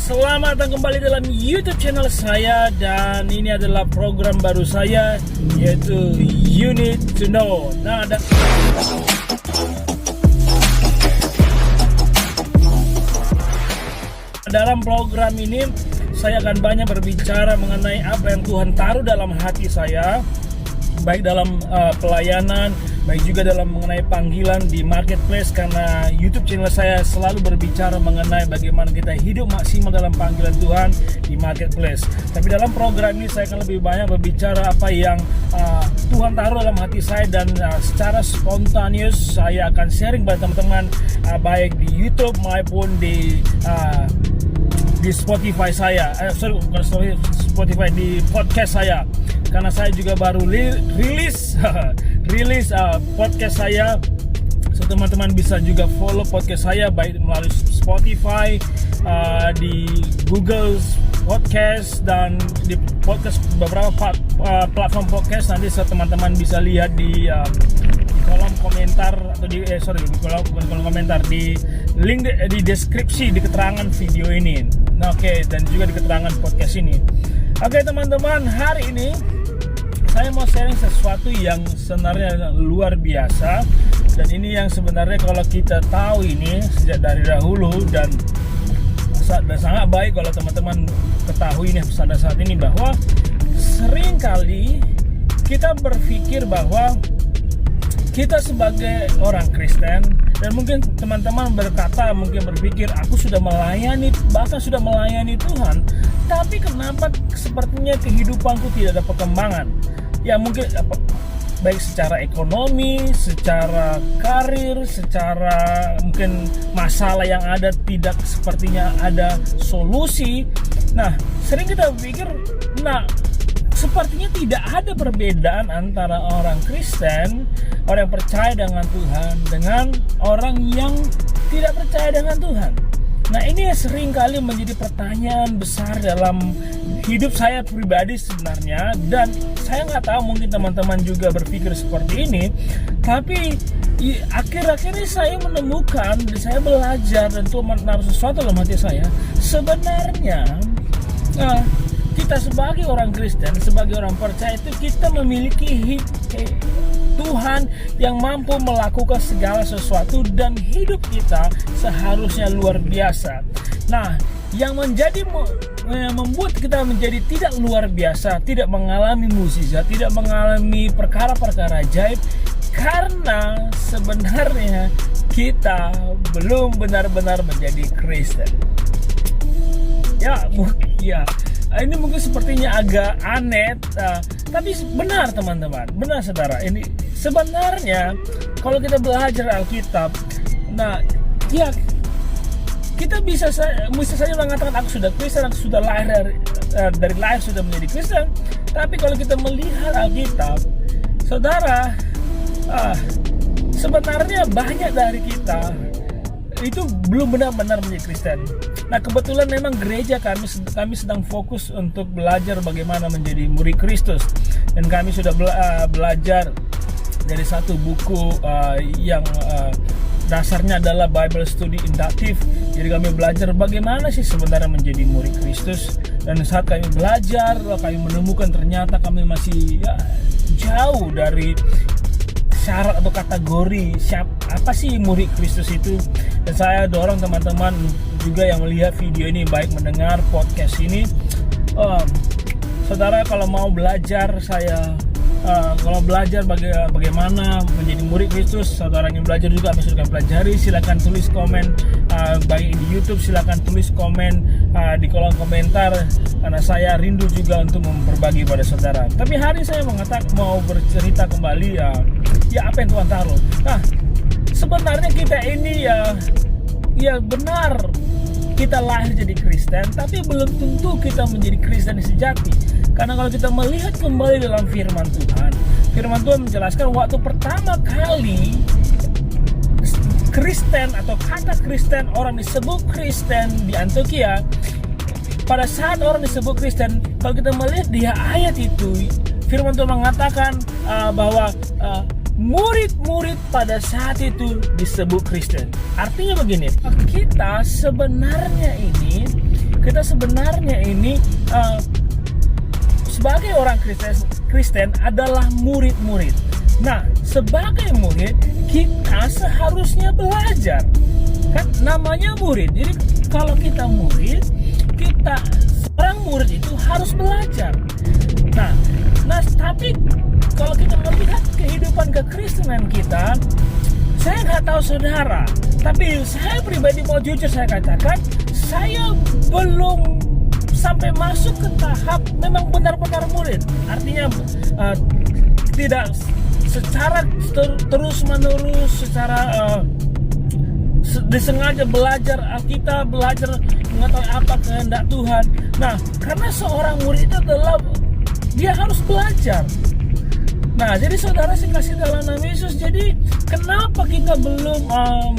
Selamat datang kembali dalam YouTube channel saya. Dan ini adalah program baru saya, yaitu You Need to Know. Nah, dalam program ini saya akan banyak berbicara mengenai apa yang Tuhan taruh dalam hati saya, baik dalam pelayanan, baik juga dalam mengenai panggilan di marketplace. Karena YouTube channel saya selalu berbicara mengenai bagaimana kita hidup maksimal dalam panggilan Tuhan di marketplace. Tapi dalam program ini saya akan lebih banyak berbicara apa yang Tuhan taruh dalam hati saya, dan secara spontaneous saya akan sharing pada teman-teman, baik di YouTube maupun di Spotify saya. Bukan Spotify, di podcast saya. Karena saya juga baru rilis podcast saya, so teman-teman bisa juga follow podcast saya baik melalui Spotify, di Google Podcast, dan di podcast beberapa platform podcast. Nanti teman-teman bisa lihat di kolom komentar atau di kolom komentar, di link di deskripsi, di keterangan video ini. Nah, oke, dan juga di keterangan podcast ini. Oke, teman-teman, hari ini saya mau sharing sesuatu yang sebenarnya luar biasa, dan ini yang sebenarnya kalau kita tahu ini sejak dari dahulu, dan sangat baik kalau teman-teman ketahui ini pada saat ini, bahwa seringkali kita berpikir bahwa kita sebagai orang Kristen, dan mungkin teman-teman mungkin berpikir, aku sudah melayani, bahkan sudah melayani Tuhan, tapi kenapa sepertinya kehidupanku tidak ada perkembangan? Ya mungkin baik secara ekonomi, secara karir, secara mungkin masalah yang ada tidak sepertinya ada solusi. Nah, sering kita berpikir, sepertinya tidak ada perbedaan antara orang Kristen, orang yang percaya dengan Tuhan, dengan orang yang tidak percaya dengan Tuhan. Nah, ini sering kali menjadi pertanyaan besar dalam hidup saya pribadi sebenarnya, dan saya nggak tahu mungkin teman-teman juga berpikir seperti ini. Tapi akhir-akhir ini saya menemukan, dan saya belajar, dan Tuhan menaruh sesuatu dalam hati saya. Sebenarnya kita sebagai orang Kristen, sebagai orang percaya itu, kita memiliki Tuhan yang mampu melakukan segala sesuatu, dan hidup kita seharusnya luar biasa. Nah, yang membuat kita menjadi tidak luar biasa, tidak mengalami mukjizat, tidak mengalami perkara-perkara ajaib, karena sebenarnya kita belum benar-benar menjadi Kristen. Ini mungkin sepertinya agak aneh, tapi benar teman-teman, benar saudara. Ini sebenarnya kalau kita belajar Alkitab, kita bisa saja mengatakan aku sudah Kristen, aku sudah lahir dari lahir sudah menjadi Kristen. Tapi kalau kita melihat Alkitab, saudara, sebenarnya banyak dari kita itu belum benar-benar menjadi Kristen. Nah, kebetulan memang gereja kami sedang fokus untuk belajar bagaimana menjadi murid Kristus, dan kami sudah belajar dari satu buku yang dasarnya adalah Bible Study Inductive. Jadi kami belajar bagaimana sih sebenarnya menjadi murid Kristus, dan saat kami belajar, kami menemukan ternyata kami masih jauh dari syarat atau kategori apa sih murid Kristus itu. Dan saya dorong teman-teman juga yang melihat video ini, baik mendengar podcast ini, saudara, kalau mau belajar kalau belajar bagaimana menjadi murid Kristus, saudara ingin belajar juga, sudah pelajari, silakan tulis komen, baik di YouTube silakan tulis komen di kolom komentar, karena saya rindu juga untuk berbagi pada saudara. Tapi hari saya mau bercerita kembali apa yang Tuhan taruh. Nah, sebenarnya kita ini benar kita lahir jadi Kristen, tapi belum tentu kita menjadi Kristen sejati. Karena kalau kita melihat kembali dalam firman Tuhan menjelaskan waktu pertama kali Kristen atau kata Kristen, orang disebut Kristen di Antioquia. Pada saat orang disebut Kristen, kalau kita melihat di ayat itu, firman Tuhan mengatakan bahwa murid-murid pada saat itu disebut Kristen. Artinya begini, kita sebenarnya ini kita sebenarnya ini sebagai orang Kristen adalah murid-murid. Nah, sebagai murid kita seharusnya belajar. Kan namanya murid. Jadi kalau kita murid, orang murid itu harus belajar. Nah, tapi kalau kita melihat kehidupan kekristenan kita, saya nggak tahu saudara, tapi saya pribadi mau jujur saya katakan, saya belum sampai masuk ke tahap memang benar-benar murid. Artinya tidak secara terus-menerus, secara disengaja belajar Alkitab, belajar mengetahui apa kehendak Tuhan. Nah, karena seorang murid itu adalah dia harus belajar. Nah, jadi saudara saya kasih dalam nama Yesus. Jadi kenapa kita belum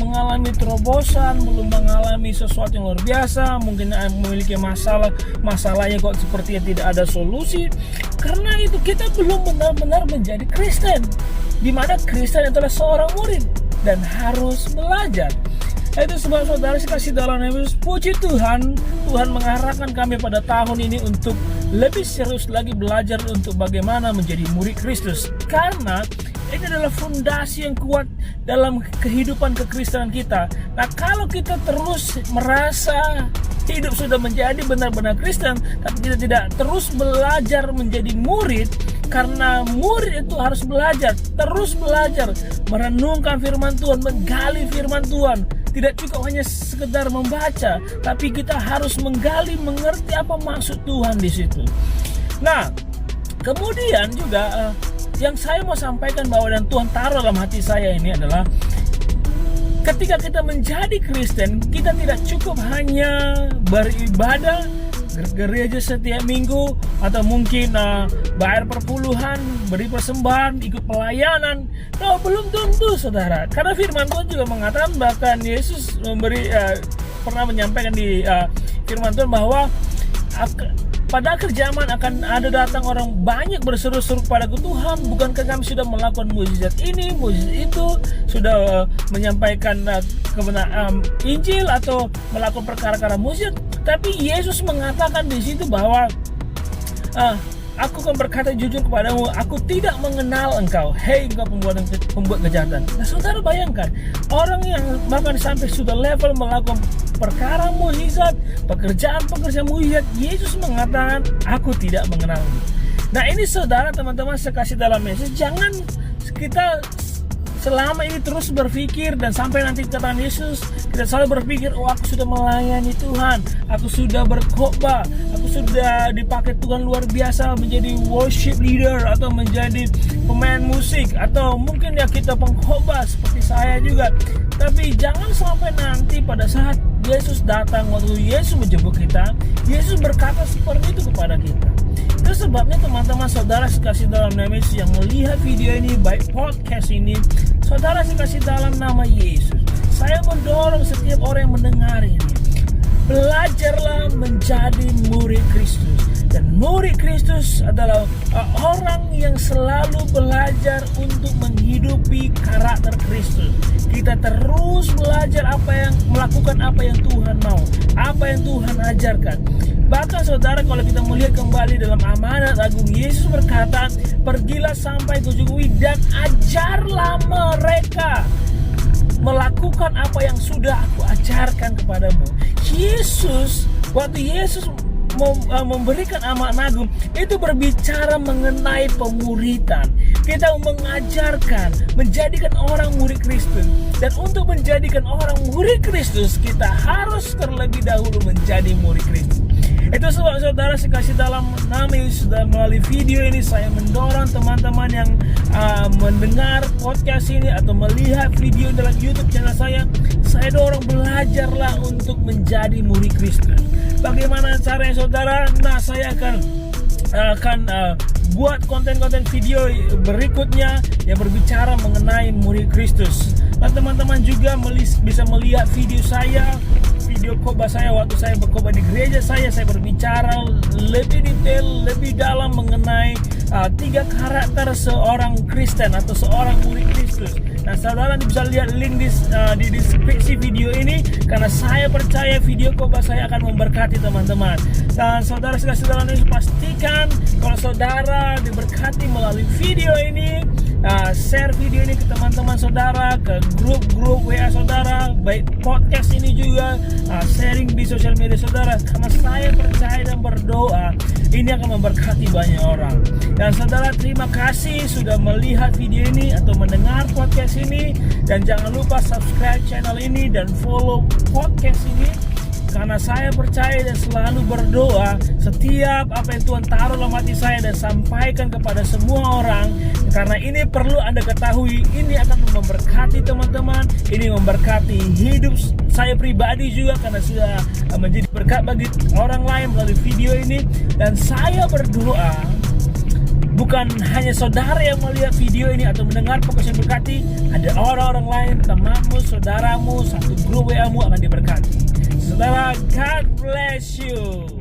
mengalami terobosan, belum mengalami sesuatu yang luar biasa, mungkin memiliki masalahnya kok sepertinya tidak ada solusi? Karena itu kita belum benar-benar menjadi Kristen, di mana Kristen adalah seorang murid dan harus belajar. Itu sebab saudara saya kasih dalam nama Yesus. Puji Tuhan, Tuhan mengarahkan kami pada tahun ini untuk lebih serius lagi belajar untuk bagaimana menjadi murid Kristus. Karena ini adalah fondasi yang kuat dalam kehidupan kekristenan kita. Nah, kalau kita terus merasa hidup sudah menjadi benar-benar Kristen, tapi kita tidak terus belajar menjadi murid, karena murid itu harus belajar, terus belajar, merenungkan firman Tuhan, menggali firman Tuhan. Tidak cukup hanya sekedar membaca, tapi kita harus menggali, mengerti apa maksud Tuhan di situ. Nah, kemudian juga yang saya mau sampaikan bahwa dan Tuhan taruh dalam hati saya ini adalah ketika kita menjadi Kristen, kita tidak cukup hanya beribadah, gereja setiap minggu, atau mungkin bayar perpuluhan, beri persembahan, ikut pelayanan. No, belum tentu saudara. Karena firman Tuhan juga mengatakan, bahkan Yesus pernah menyampaikan di firman Tuhan bahwa pada akhir zaman akan ada datang orang banyak berseru-seru kepadaku, Tuhan, bukankah kami sudah melakukan mukjizat ini, mukjizat itu, sudah menyampaikan kebenaran Injil atau melakukan perkara-perkara mukjizat? Tapi Yesus mengatakan di situ bahwa aku akan berkata jujur kepadamu, aku tidak mengenal engkau, hei engkau pembuat kejahatan. Nah, saudara bayangkan, orang yang bahkan sampai sudah level melakukan perkara mukjizat, pekerjaan mukjizat, Yesus mengatakan, aku tidak mengenalmu. Nah, ini saudara, teman-teman saya kasih dalam Yesus, jangan kita selama ini terus berpikir dan sampai nanti kata Yesus kita selalu berpikir, oh aku sudah melayani Tuhan, aku sudah berkhotbah, aku sudah dipakai Tuhan luar biasa menjadi worship leader atau menjadi pemain musik, atau mungkin ya kita pengkhotbah seperti saya juga. Tapi jangan sampai nanti pada saat Yesus datang, waktu Yesus menjemput kita, Yesus berkata seperti itu kepada kita. Itu sebabnya teman-teman saudara sekasih dalam nama Yesus yang melihat video ini, baik podcast ini, saudara sekasih dalam nama Yesus, saya mendorong setiap orang yang mendengar ini, belajarlah menjadi murid Kristus. Dan murid Kristus adalah orang yang selalu belajar untuk menghidupi karakter Kristus. Kita terus belajar melakukan apa yang Tuhan mau, apa yang Tuhan ajarkan. Bahkan saudara, kalau kita melihat kembali dalam amanat agung, Yesus berkata, pergilah sampai ke ujung bumi dan ajarlah mereka melakukan apa yang sudah aku ajarkan kepadamu. Waktu Yesus memberikan amanat agung itu berbicara mengenai pemuridan. Kita mengajarkan, menjadikan orang murid Kristus. Dan untuk menjadikan orang murid Kristus, kita harus terlebih dahulu menjadi murid Kristus. Itu sebab saudara sekasih dalam nama Yesus, melalui video ini saya mendorong teman-teman yang mendengar podcast ini atau melihat video dalam YouTube channel saya dorong belajarlah untuk menjadi murid Kristus. Bagaimana caranya saudara? Nah, saya akan buat konten-konten video berikutnya yang berbicara mengenai murid Kristus. Nah, teman-teman juga bisa melihat video khotbah saya waktu saya berkhotbah di gereja saya berbicara lebih detail, lebih dalam mengenai 3 karakter seorang Kristen atau seorang murid Kristus. Nah, saudara bisa lihat link di deskripsi video ini, karena saya percaya video khotbah saya akan memberkati teman-teman. Dan saudara-saudara pastikan kalau saudara diberkati melalui video ini, share video ini ke teman-teman saudara, ke grup-grup WA saudara, baik podcast ini juga, sharing di sosial media saudara, karena saya percaya dan berdoa ini akan memberkati banyak orang. Dan saudara, terima kasih sudah melihat video ini atau mendengar podcast ini, dan jangan lupa subscribe channel ini dan follow podcast ini, karena saya percaya dan selalu berdoa setiap apa yang Tuhan taruh dalam hati saya dan sampaikan kepada semua orang, karena ini perlu Anda ketahui, ini akan memberkati teman-teman, ini memberkati hidup saya pribadi juga, karena sudah menjadi berkat bagi orang lain melalui video ini. Dan saya berdoa bukan hanya saudara yang melihat video ini atau mendengar podcast yang berkati, ada orang-orang lain, temanmu, saudaramu, satu grup WA-mu akan diberkati. Saudara, God bless you.